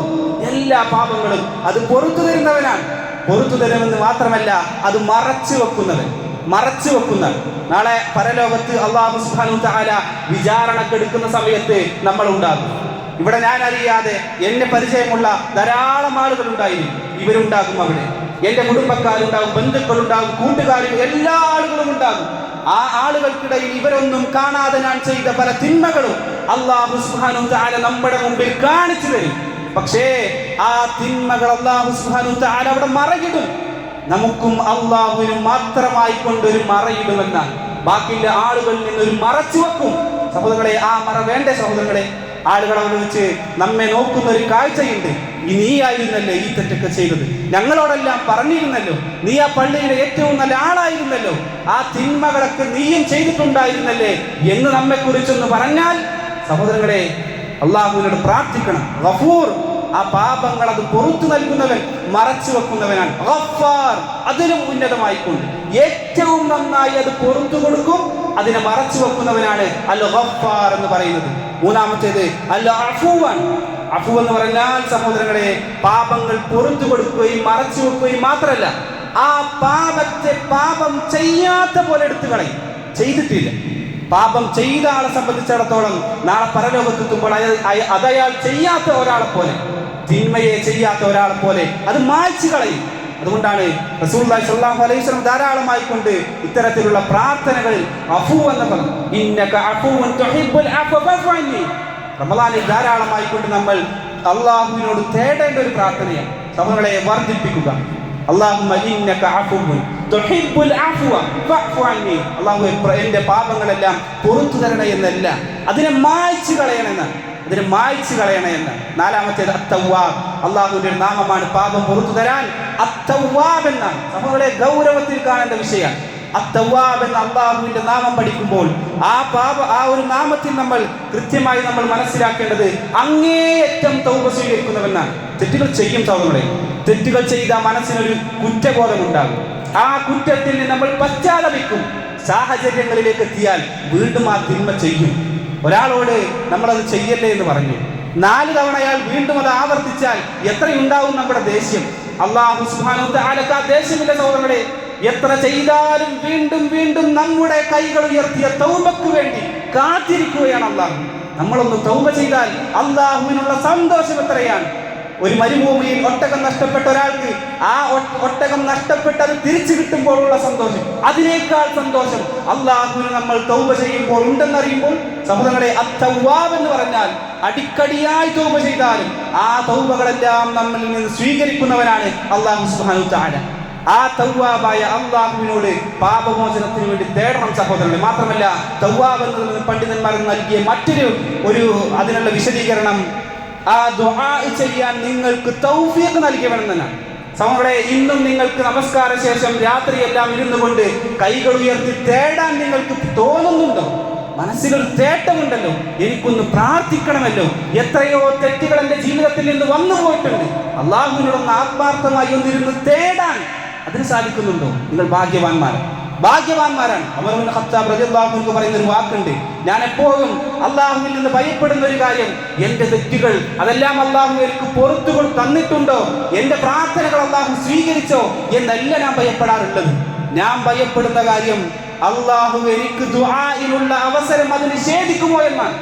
എല്ലാ പാപങ്ങളും അത് പുറത്തു തരുന്നവനാണ്. പുറത്തു തരുമെന്ന് മാത്രമല്ല, അത് മറച്ചു വെക്കുന്നവൻ. നാളെ പരലോകത്ത് അല്ലാഹു സുബ്ഹാനഹു തആല വിചാരണക്കെടുക്കുന്ന സമയത്ത് നമ്മൾ ഉണ്ടാകും. ഇവിടെ ഞാൻ അറിയാതെ എന്നെ പരിചയമുള്ള ധാരാളം ആളുകൾ ഉണ്ടായിരിക്കും. ഇവരുണ്ടാകും അവിടെ. എന്റെ കുടുംബക്കാരുണ്ടാകും, ബന്ധുക്കളുണ്ടാകും, കൂട്ടുകാരും, എല്ലാ ആളുകളും ഉണ്ടാകും. ആ ആളുകൾക്കിടയിൽ ഇവരൊന്നും കാണാതെ ഞാൻ ചെയ്ത പല തിന്മകളും അല്ലാഹു സുബ്ഹാനഹു തആല നമ്മുടെ മുമ്പിൽ കാണിച്ചു തരും. പക്ഷേ ആ തിന്മകൾ അല്ലാഹു സുബ്ഹാനഹു തആല അവിടെ മറയിടും. നമുക്കും അല്ലാഹുവിനും മാത്രമായി കൊണ്ടൊരു മറയിടുമെന്നാണ്. ബാക്കിയുള്ള ആളുകളിൽ നിന്നൊരു മറച്ചു വെക്കും. സഹോദരങ്ങളെ, ആ മറ വേണ്ടേ? സഹോദരങ്ങളെ, ആളുകളെ വിളിച്ച് നമ്മെ നോക്കുന്ന ഒരു കാഴ്ചയുണ്ട്. നീ ആയിരുന്നല്ലോ ഈ തെറ്റൊക്കെ ചെയ്തത്, ഞങ്ങളോടെല്ലാം പറഞ്ഞിരുന്നല്ലോ, നീ ആ പള്ളിയിലെ ഏറ്റവും നല്ല ആളായിരുന്നല്ലോ, ആ തിന്മകളൊക്കെ നീയും ചെയ്തിട്ടുണ്ടായിരുന്നല്ലേ എന്ന് നമ്മെ കുറിച്ചൊന്ന് പറഞ്ഞാൽ, സഹോദരങ്ങളെ, അല്ലാഹുവിനോട് പ്രാർത്ഥിക്കണം. ഗഫൂർ, ആ പാപങ്ങൾ അത് പുറത്തു നൽകുന്നവൻ, മറച്ചു വെക്കുന്നവനാണ്. ഗഫാർ, അതിലും ഉന്നതമായിക്കൊണ്ട് ഏറ്റവും നന്നായി അത് പുറത്തു കൊടുക്കും, അതിനെ മറച്ചു വെക്കുന്നവനാണ് അൽ ഗഫാർ എന്ന് പറയുന്നത്. മൂന്നാമത്തേത് അൽ അഫൂവാൻ. അഫു എന്ന് പറഞ്ഞാൽ സഹോദരങ്ങളെ, പാപങ്ങൾ പുറത്തു കൊടുക്കുകയും മറച്ചു വെക്കുകയും മാത്രമല്ല, ആ പാപത്തെ പാപം ചെയ്യാത്ത പോലെ എടുത്തു കളയും. ചെയ്തിട്ടില്ല, പാപം ചെയ്ത ആളെ സംബന്ധിച്ചിടത്തോളം നാളെ പരലോകത്തെത്തുമ്പോൾ അതയാൾ ചെയ്യാത്ത ഒരാളെ പോലെ, തിന്മയെ ചെയ്യാത്ത ഒരാളെ പോലെ അത് മായ്ച്ചു കളയും. അതുകൊണ്ടാണ് റസൂലുള്ളാഹി സ്വല്ലല്ലാഹു അലൈഹി വസല്ലം ധാരാളമായി കൊണ്ട് ഇത്തരത്തിലുള്ള പ്രാർത്ഥനകളിൽ അഫൂ എന്ന പദം, ഇന്നക അഫൂൻ തുഹിബ്ബുൽ അഫ്വ ഫഅഫ്വ അന്നി, റമദാനിൽ ധാരാളമായിക്കൊണ്ട് നമ്മൾ അള്ളാഹുവിനോട് തേടേണ്ട ഒരു പ്രാർത്ഥനയാണ്. സഹോദരങ്ങളെ, വർദ്ധിപ്പിക്കുക. അല്ലാഹുമ്മ ഇന്നക അഫുവ്വുൻ തുഹിബ്ബുൽ അഫ്വ ഫഅഫു അന്നി. അല്ലാഹുവേ, എൻ്റെ പാപങ്ങളെല്ലാം പുറത്തു തരണേ എന്നല്ല, അതിനെ മായ്ച്ചു കളയണമെന്ന്. നാലാമത്തേത് അത്തവ്വാബ്. അള്ളാഹുവിന്റെ ഒരു നാമമാണ് പാപം പുറത്തു തരാൻ അത്തവ്വാബ് എന്നാണ്. സഹോദരങ്ങളെ, ഗൗരവത്തിൽ കാണേണ്ട വിഷയം. അത്തവ്വാബ് എന്ന അള്ളാഹുവിന്റെ നാമം പഠിക്കുമ്പോൾ ആ ഒരു നാമത്തിൽ നമ്മൾ കൃത്യമായി നമ്മൾ മനസ്സിലാക്കേണ്ടത് അങ്ങേയറ്റം തൗബ സ്വീകരിക്കുന്നവനാണ്. തെറ്റുകൾ ചെയ്യും സഹോദരങ്ങളെ, തെറ്റുകൾ ചെയ്ത മനസ്സിനൊരു കുറ്റബോധമുണ്ടാകും. ആ കുറ്റത്തിൽ നമ്മൾ പശ്ചാത്തപിക്കും. സാഹചര്യങ്ങളിലേക്ക് എത്തിയാൽ വീണ്ടും ആ തിന്മ ചെയ്യും. ഒരാളോട് നമ്മളത് ചെയ്യല്ലേ എന്ന് പറഞ്ഞു 4 തവണ അയാൾ വീണ്ടും അത് ആവർത്തിച്ചാൽ എത്രയുണ്ടാവും നമ്മുടെ ദേഷ്യം. അല്ലാഹു സുബ്ഹാനഹു വ തആലക്ക് ആ ദേഷ്യമില്ല സഹോദരങ്ങളെ. എത്ര ചെയ്താലും വീണ്ടും വീണ്ടും നമ്മുടെ കൈകൾ ഉയർത്തിയ തൗബക്ക് വേണ്ടി കാത്തിരിക്കുകയാണ് അല്ലാഹു. നമ്മളൊന്ന് തൗബ ചെയ്താൽ അല്ലാഹുവിനുള്ള സന്തോഷം എത്രയാണ്. ഒരു മരുഭൂമിയിൽ ഒട്ടകം നഷ്ടപ്പെട്ട ഒരാൾക്ക് ആ ഒട്ടകം നഷ്ടപ്പെട്ടത് തിരിച്ചു കിട്ടുമ്പോഴുള്ള സന്തോഷം, അതിനേക്കാൾ സന്തോഷം അല്ലാഹുവിന് നമ്മൾ തൗബ ചെയ്യുമ്പോൾ ഉണ്ടെന്നറിയുമ്പോൾ. സഹോദരങ്ങളെ, അത്തവ്വാബ് എന്ന് പറഞ്ഞാൽ അടിക്കടിയായി തൗബ ചെയ്താലും ആ തൗബകളെല്ലാം നമ്മളിൽ നിന്ന് സ്വീകരിക്കുന്നവനാണ് അല്ലാഹു സുബ്ഹാനഹു വ തആല. ആ തവ്വാബായ അല്ലാഹുവിനോട് പാപമോചനത്തിന് വേണ്ടി തേടണം സഹോദരങ്ങളെ. മാത്രമല്ല, തവ്വാബ് എന്നതിന് പണ്ഡിതന്മാർ നൽകിയ മറ്റൊരു അതിനുള്ള വിശദീകരണം, ആ ദുആ ചെയ്യാൻ നിങ്ങൾക്ക് തൗഫീഖ് നൽകിയവനെന്നാണ്. സഹോദരങ്ങളെ, ഇന്നും നിങ്ങൾക്ക് നമസ്കാര ശേഷം രാത്രിയെല്ലാം ഇരുന്നു കൊണ്ട് കൈകൾ ഉയർത്തി തേടാൻ നിങ്ങൾക്ക് തോന്നുന്നുണ്ടോ? മനസ്സിലൊരു തേട്ടമുണ്ടല്ലോ, എനിക്കൊന്ന് പ്രാർത്ഥിക്കണമല്ലോ. എത്രയോ തെറ്റുകൾ എൻ്റെ ജീവിതത്തിൽ നിന്ന് വന്നു പോയിട്ടുണ്ട്. അള്ളാഹുവിനോടൊന്ന് ആത്മാർത്ഥമായി ഒന്നിരുന്ന് തേടാൻ അതിന് സാധിക്കുന്നുണ്ടോ? നിങ്ങൾ ഭാഗ്യവാന്മാരാണ്. ഉമർ ഇബ്നു ഖത്താബ് റളിയല്ലാഹു അൻഹു പറയുന്ന ഒരു വാക്കുണ്ട്, ഞാൻ എപ്പോഴും അള്ളാഹുവിൽ നിന്ന് ഭയപ്പെടുന്ന ഒരു കാര്യം, എൻ്റെ തെറ്റുകൾ അതെല്ലാം അള്ളാഹു എനിക്ക് പുറത്തു തന്നിട്ടുണ്ടോ, എൻ്റെ പ്രാർത്ഥനകൾ അള്ളാഹു സ്വീകരിച്ചോ എന്നല്ല ഞാൻ ഭയപ്പെടാറുള്ളത്. ഞാൻ ഭയപ്പെടുന്ന കാര്യം അള്ളാഹു എനിക്ക് ദുആഇനുള്ള അവസരം അത് നിഷേധിക്കുമോ എന്നാണ്.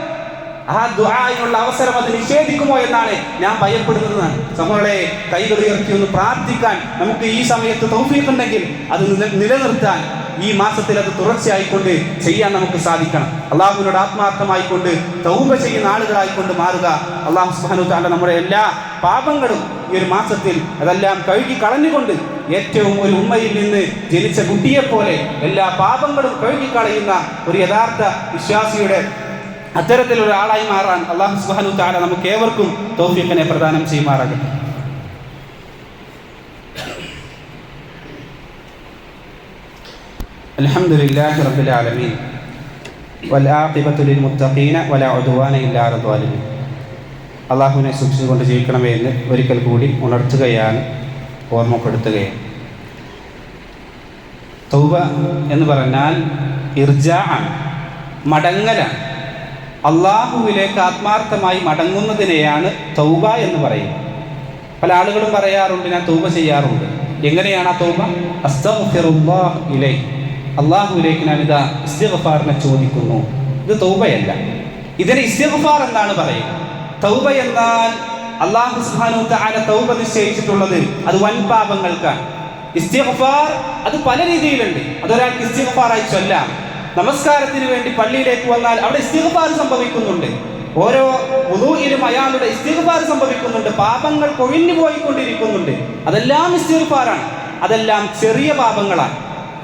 ആ ദുആഇനുള്ള അവസരം അത് നിഷേധിക്കുമോ എന്നാണ് ഞാൻ ഭയപ്പെടുന്നതാണ്. സഹോദരങ്ങളെ, കൈകൾ ഉയർത്തി ഒന്ന് പ്രാർത്ഥിക്കാൻ നമുക്ക് ഈ സമയത്ത് തൗഫീഖ് ഉണ്ടെങ്കിൽ അത് നിലനിർത്താൻ ഈ മാസത്തിൽ അത് തുടർച്ചയായിക്കൊണ്ട് ചെയ്യാൻ നമുക്ക് സാധിക്കണം. അള്ളാഹുവിനോട് ആത്മാർത്ഥമായിക്കൊണ്ട് തൗബ ചെയ്യുന്ന ആളുകളായിക്കൊണ്ട് മാറുക. അള്ളാഹു സുബ്ഹാനഹു വ തആല നമ്മുടെ എല്ലാ പാപങ്ങളും ഈ ഒരു മാസത്തിൽ അതെല്ലാം കഴുകി കളഞ്ഞുകൊണ്ട് ഏറ്റവും ഒരു ഉമ്മയിൽ നിന്ന് ജനിച്ച കുട്ടിയെപ്പോലെ എല്ലാ പാപങ്ങളും കഴുകിക്കളയുന്ന ഒരു യഥാർത്ഥ വിശ്വാസിയുടെ അത്തരത്തിലുള്ള ആളായി മാറാൻ അല്ലാഹു സുബ്ഹാനഹു വ തആല നമുക്ക് ഏവർക്കും തൗഫീഖിനെ പ്രദാനം ചെയ്യുമാറാകട്ടെ. അൽഹംദുലില്ലാഹി റബ്ബിൽ ആലമീൻ വൽ ആഖിബത്തു ലിൽ മുത്തഖീന വലാ ഉദ്വാന ഇല്ലാ അലൽ ളാലിമീൻ. അള്ളാഹുവിനെ സൂക്ഷിച്ചുകൊണ്ട് ജീവിക്കണമേ എന്ന് ഒരിക്കൽ കൂടി ഉണർത്തുകയാണ്, ഓർമ്മപ്പെടുത്തുകയാണ്. തൗബ എന്ന് പറഞ്ഞാൽ ഇർജാഅാണ്, മടങ്ങലാണ്. അള്ളാഹുവിലേക്ക് ആത്മാർത്ഥമായി മടങ്ങുന്നതിനെയാണ് തൗബ എന്ന് പറയുന്നത്. പല ആളുകളും പറയാറുണ്ട്, ഞാൻ തൗബ ചെയ്യാറുണ്ട്. എങ്ങനെയാണ് ആ തൗബ? അസ്തഗ്ഫിറുല്ലാഹ് ഇലൈഹി, അള്ളാഹുവിലേക്ക് ഞാനിതാ ഇസ്തിഗ്ഫാറിനെ ചോദിക്കുന്നു. ഇത് തൗബയല്ല. ഇതിനെ ഇസ്തിഗ്ഫാർ എന്നാണ് പറയുക. തൗബ എന്നാൽ അല്ലാഹു സുബ്ഹാനഹു വ തആല തൗബ നിശ്ചയിച്ചിട്ടുള്ളത് അത് വൻപാപങ്ങൾക്കാണ്. ഇസ്തിഗ്ഫാർ അത് പല രീതിയിലുണ്ട്. അതൊരാൾക്ക് ഇസ്തിഗ്ഫാറായി ചൊല്ലാം. നമസ്കാരത്തിന് വേണ്ടി പള്ളിയിലേക്ക് വന്നാൽ അവിടെ ഇസ്തിഗ്ഫാർ സംഭവിക്കുന്നുണ്ട്. ഓരോ വുദൂഇലും അയാളുടെ ഇസ്തിഗ്ഫാർ സംഭവിക്കുന്നുണ്ട്. പാപങ്ങൾ കൊഴിഞ്ഞു പോയിക്കൊണ്ടിരിക്കുന്നുണ്ട്. അതെല്ലാം ഇസ്തിഗ്ഫാറാണ്. അതെല്ലാം ചെറിയ പാപങ്ങളാണ്.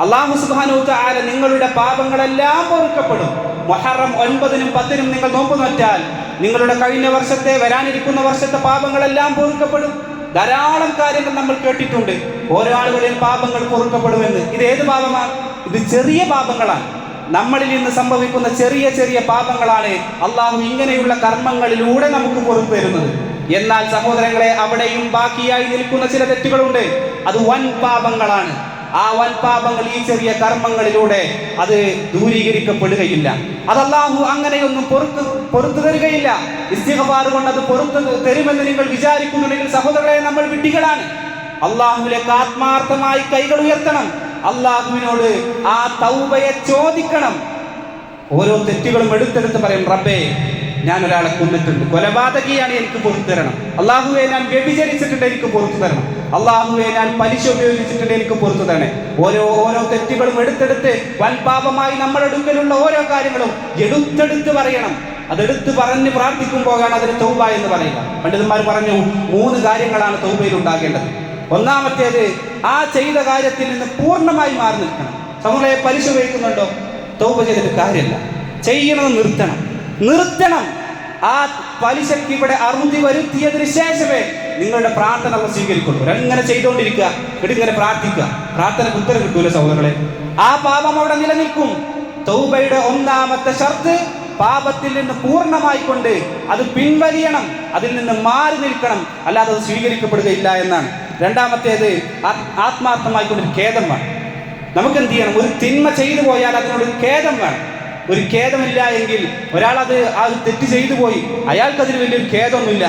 അല്ലാഹു സുബ്ഹാനഹു വ തആല നിങ്ങളുടെ പാപങ്ങളെല്ലാം പൊറുക്കപ്പെടും. മുഹറം 9-നും 10-നും നിങ്ങൾ നോമ്പ് നോറ്റാൽ നിങ്ങളുടെ കഴിഞ്ഞ വർഷത്തെ വരാനിരിക്കുന്ന വർഷത്തെ പാപങ്ങളെല്ലാം പൊറുക്കപ്പെടും. ധാരാളം കാര്യങ്ങൾ നമ്മൾ കേട്ടിട്ടുണ്ട്. ഓരോ ആളുകളുടെയും പാപങ്ങൾ പൊറുക്കപ്പെടുമെന്ന്. ഇത് ഏത് പാപമാണ്? ഇത് ചെറിയ പാപങ്ങളാണ്. നമ്മളിൽ നിന്ന് സംഭവിക്കുന്ന ചെറിയ ചെറിയ പാപങ്ങളാണ് അള്ളാഹു ഇങ്ങനെയുള്ള കർമ്മങ്ങളിലൂടെ നമുക്ക് പുറത്തു തരുന്നത്. എന്നാൽ സഹോദരങ്ങളെ, അവിടെയും ബാക്കിയായി നിൽക്കുന്ന ചില തെറ്റുകളുണ്ട്. അത് വൻ പാപങ്ങളാണ്. ആ വൻ പാപങ്ങൾ ഈ ചെറിയ കർമ്മങ്ങളിലൂടെ അത് ദൂരീകരിക്കപ്പെടുകയില്ല. അത് അല്ലാഹു അങ്ങനെയൊന്നും പൊറുത്തു തരികയില്ല. ഇസ്തിഗ്ഫാർ കൊണ്ട് അത് പൊറുത്തു തരുമെന്ന് നിങ്ങൾ വിചാരിക്കുന്നുണ്ടെങ്കിൽ സഹോദരങ്ങളെ, നമ്മൾ വിഡ്ഢികളാണ്. അല്ലാഹുവിലേക്ക് ആത്മാർത്ഥമായി കൈകൾ ഉയർത്തണം. അല്ലാഹുവിനോട് ആ തൗബയെ ചോദിക്കണം. ഓരോ തെറ്റുകളും എടുത്തെടുത്ത് പറയും, റബ്ബേ, ഞാൻ ഒരാളെ കൊന്നിട്ടുണ്ട്, കൊലപാതകിയാണ്, എനിക്ക് പുറത്തു തരണം. അല്ലാഹുവേ, ഞാൻ വ്യഭിചരിച്ചിട്ടുണ്ട്, എനിക്ക് പുറത്തു തരണം. അല്ലാഹുവേ, ഞാൻ പലിശ ഉപയോഗിച്ചിട്ടുണ്ട്, എനിക്ക് പുറത്തു തരണേ. ഓരോ തെറ്റുകളും എടുത്തെടുത്ത് വൻപാപമായി നമ്മുടെ അടുക്കലുള്ള ഓരോ കാര്യങ്ങളും എടുത്തെടുത്ത് പറയണം. അതെടുത്ത് പറഞ്ഞ് പ്രാർത്ഥിക്കുമ്പോഴാണ് അതിന് തൗബ എന്ന് പറയുക. പണ്ഡിതന്മാർ പറഞ്ഞു 3 കാര്യങ്ങളാണ് തൗബയിൽ ഉണ്ടാകേണ്ടത്. ഒന്നാമത്തേത്, ആ ചെയ്ത കാര്യത്തിൽ നിന്ന് പൂർണ്ണമായി മാറി നിൽക്കണം. നമ്മളെ പലിശ ഉപയോഗിക്കുന്നുണ്ടോ? തൗബ ചെയ്തിട്ട് കാര്യമില്ല, ചെയ്യണത് നിർത്തണം. ആ പലിശയ്ക്ക് ഇവിടെ അറുതി വരുത്തിയതിന് ശേഷമേ നിങ്ങളുടെ പ്രാർത്ഥന അവർ സ്വീകരിക്കുള്ളൂ. അങ്ങനെ ചെയ്തുകൊണ്ടിരിക്കുക, ഇങ്ങനെ പ്രാർത്ഥിക്കുക, പ്രാർത്ഥനയ്ക്ക് ഉത്തരം കിട്ടൂല സഹോദരങ്ങളെ. ആ പാപം അവിടെ നിലനിൽക്കും. തൗബയുടെ ഒന്നാമത്തെ ഷർത്ത് പാപത്തിൽ നിന്ന് പൂർണ്ണമായി കൊണ്ട് അത് പിൻവലിയണം, അതിൽ നിന്ന് മാറി നിൽക്കണം, അല്ലാതെ അത് സ്വീകരിക്കപ്പെടുകയില്ല എന്നാണ്. രണ്ടാമത്തേത്, ആത്മാർത്ഥമായി കൊണ്ടൊരു ഖേദം വേണം. നമുക്ക് എന്ത് ചെയ്യണം? ഒരു തിന്മ ചെയ്തു പോയാൽ അതിനോടൊരു ഖേദം വേണം. ഒരു ഖേദമില്ല എങ്കിൽ ഒരാളത് ആ തെറ്റ് ചെയ്തു പോയി, അയാൾക്കതിന് വലിയൊരു ഖേദമൊന്നുമില്ല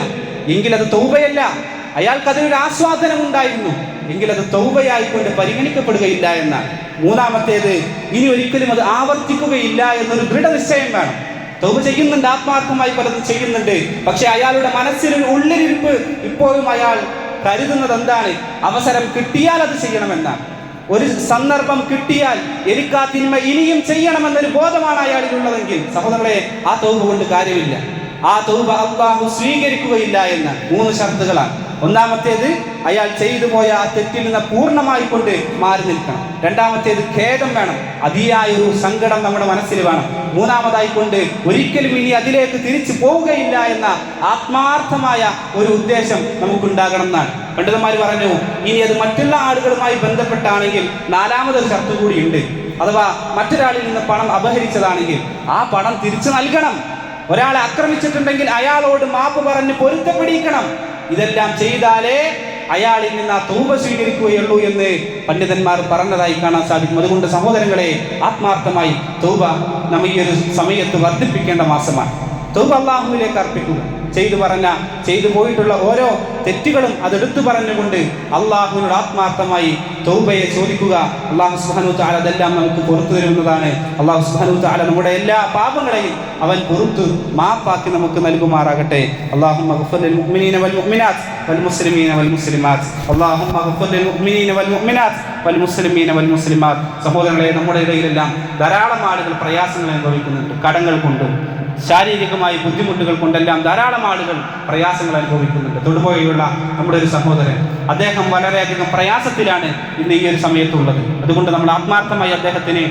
എങ്കിൽ അത് തൗബയല്ല. അയാൾക്കതിനൊരു ആസ്വാദനം ഉണ്ടായിരുന്നു എങ്കിൽ അത് തൗബയായിക്കൊണ്ട് പരിഗണിക്കപ്പെടുകയില്ല എന്നാണ്. മൂന്നാമത്തേത്, ഇനി ഒരിക്കലും അത് ആവർത്തിക്കുകയില്ല എന്നൊരു ദൃഢനിശ്ചയം വേണം. തൗബ ചെയ്യുന്നുണ്ട്, ആത്മാർത്ഥമായി പലതും ചെയ്യുന്നുണ്ട്, പക്ഷെ അയാളുടെ മനസ്സിലൊരു ഉള്ളിലിരിപ്പ് ഇപ്പോഴും അയാൾ കരുതുന്നത് എന്താണ്? അവസരം കിട്ടിയാൽ അത് ചെയ്യണമെന്നാണ്. ഒരു സന്ദർഭം കിട്ടിയാൽ എനിക്ക് ആ തിന്മ ഇനിയും ചെയ്യണമെന്നൊരു ബോധമാണ് അയാളിലുള്ളതെങ്കിൽ സഹോദരങ്ങളെ, ആ തൗബ കൊണ്ട് കാര്യമില്ല. ആ തൗബ അല്ലാഹു സ്വീകരിക്കുകയില്ല എന്ന 3 ഷർത്തുകളാണ്. ഒന്നാമത്തേത്, അയാൾ ചെയ്തു പോയ ആ തെറ്റിൽ നിന്ന് പൂർണ്ണമായി കൊണ്ട് മാറി നിൽക്കണം. രണ്ടാമത്തേത്, ഖേദം വേണം, അതിയായൊരു സങ്കടം നമ്മുടെ മനസ്സിൽ വേണം. മൂന്നാമതായിക്കൊണ്ട് ഒരിക്കലും ഇനി അതിലേക്ക് തിരിച്ചു പോവുകയില്ല എന്ന ആത്മാർത്ഥമായ ഒരു ഉദ്ദേശം നമുക്കുണ്ടാകണം എന്നാണ്. പണ്ഡിതന്മാർ പറഞ്ഞു, ഇനി അത് മറ്റുള്ള ആളുകളുമായി ബന്ധപ്പെട്ടാണെങ്കിൽ 4ാമതൊരു ഷർത്ത് കൂടിയുണ്ട്. അഥവാ മറ്റൊരാളിൽ നിന്ന് പണം അപഹരിച്ചതാണെങ്കിൽ ആ പണം തിരിച്ചു നൽകണം. ഒരാളെ ആക്രമിച്ചിട്ടുണ്ടെങ്കിൽ അയാളോട് മാപ്പ് പറഞ്ഞ് പൊരുത്തപ്പെടിക്കണം. ഇതെല്ലാം ചെയ്താലേ അയാളിൽ നിന്ന് ആ തൗബ സ്വീകരിക്കുകയുള്ളൂ എന്ന് പണ്ഡിതന്മാർ പറഞ്ഞതായി കാണാൻ സാധിക്കും. അതുകൊണ്ട് സഹോദരങ്ങളെ, ആത്മാർത്ഥമായി തൗബ നമ്മൾ ഈ ഒരു സമയത്ത് വർദ്ധിപ്പിക്കേണ്ട മാസമാണ്. തൗബ അല്ലാഹുവിലേക്ക് അർപ്പിക്കുക. ചെയ്തു പോയിട്ടുള്ള ഓരോ തെറ്റുകളും അതെടുത്തു പറഞ്ഞുകൊണ്ട് അള്ളാഹുവിനോട് ആത്മാർത്ഥമായി തൗബയെ ചോദിക്കുക. അല്ലാഹു സുബ്ഹാനഹു വ തആല അതെല്ലാം നമുക്ക് പുറത്തു തരുന്നതാണ്. അല്ലാഹു സുബ്ഹാനഹു വ തആല നമ്മുടെ എല്ലാ പാപങ്ങളെയും അവൻ പുറത്തു മാപ്പാക്കി നമുക്ക് നൽകുമാറാകട്ടെ. അല്ലാഹുമ്മ ഗഫിർ ലിൽ മുഅ്മിനീന വൽ മുഅ്മിനാത്ത് വൽ മുസ്ലിമീന വൽ മുസ്ലിമാത്ത്. അല്ലാഹുമ്മ ഗഫിർ ലിൽ മുഅ്മിനീന വൽ മുഅ്മിനാത്ത് വൽ മുസ്ലിമീന വൽ മുസ്ലിമാത്ത്. സഹോദരങ്ങളെ, നമ്മുടെ ഇടയിലെല്ലാം ധാരാളം ആളുകൾ പ്രയാസങ്ങൾ അനുഭവിക്കുന്നുണ്ട്. കടങ്ങൾ കൊണ്ടും ശാരീരികമായി ബുദ്ധിമുട്ടുകൾ കൊണ്ടെല്ലാം ധാരാളം ആളുകൾ പ്രയാസങ്ങൾ അനുഭവിക്കുന്നുണ്ട്. തൊടുപുഴയുള്ള നമ്മുടെ ഒരു സഹോദരൻ, അദ്ദേഹം വളരെയധികം പ്രയാസത്തിലാണ് ഇന്ന് ഈ ഒരു സമയത്തുള്ളത്. അതുകൊണ്ട് നമ്മൾ ആത്മാർത്ഥമായി അദ്ദേഹത്തിന്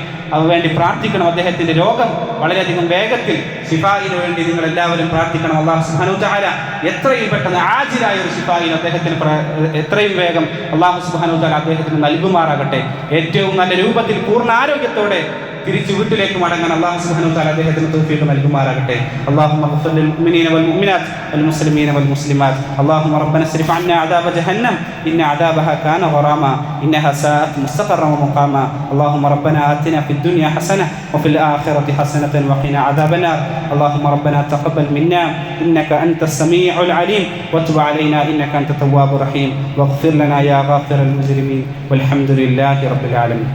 വേണ്ടി പ്രാർത്ഥിക്കണം. അദ്ദേഹത്തിൻ്റെ രോഗം വളരെയധികം വേഗത്തിൽ ശിഫായിന് വേണ്ടി നിങ്ങൾ എല്ലാവരും പ്രാർത്ഥിക്കണം. അല്ലാഹു സുബ്ഹാനഹു വ തആല എത്രയും പെട്ടെന്ന് ആജിലായ ഒരു ശിഫായിന് അദ്ദേഹത്തിന് എത്രയും വേഗം അല്ലാഹു സുബ്ഹാനഹു വ തആല അദ്ദേഹത്തിന് നൽകുമാറാകട്ടെ. ഏറ്റവും നല്ല രൂപത്തിൽ പൂർണ്ണ ആരോഗ്യത്തോടെ തിരിച്ചു വീട്ടിലേക്ക് മടങ്ങാൻ അല്ലാഹു സുബ്ഹാനഹു വ തആല അദ്ദേഹത്തിന് തൗഫീഖ് നൽകുമാറാകട്ടെ. അല്ലാഹുമ്മ ഗഫിർ ലിൽ മുഅ്മിനീന വൽ മുഅ്മിനാത്ത് വൽ മുസ്ലിമീന വൽ മുസ്ലിമാത്ത്. അല്ലാഹുമ്മ റബ്ബനാ സ്രിഫ് അന്നാ അദാബ ജഹന്നം ഇന്ന അദാബഹാ കാന ഗറാമാ ഇന്നഹാ സാഅത് മുസ്തഖറൻ വ മുഖാമാ. അല്ലാഹുമ്മ റബ്ബനാ ആതിനാ ഫിദ് ദുനിയാ ഹസന വഫിൽ ആഖിറതി ഹസനതൻ വഖിനാ അദാബന്നാർ. അല്ലാഹുമ്മ റബ്ബനാ തഖബ്ബൽ മിന്നാ ഇന്നക അൻതസ് സമീഉൽ അലീം വതുബ് അലൈനാ ഇന്നക അൻത തവ്വാബുർ റഹീം വഗ്ഫിർ ലനാ യാ ഗാഫിറൽ മുജ്രിമീൻ വൽഹംദുലില്ലാഹി റബ്ബിൽ ആലമീൻ.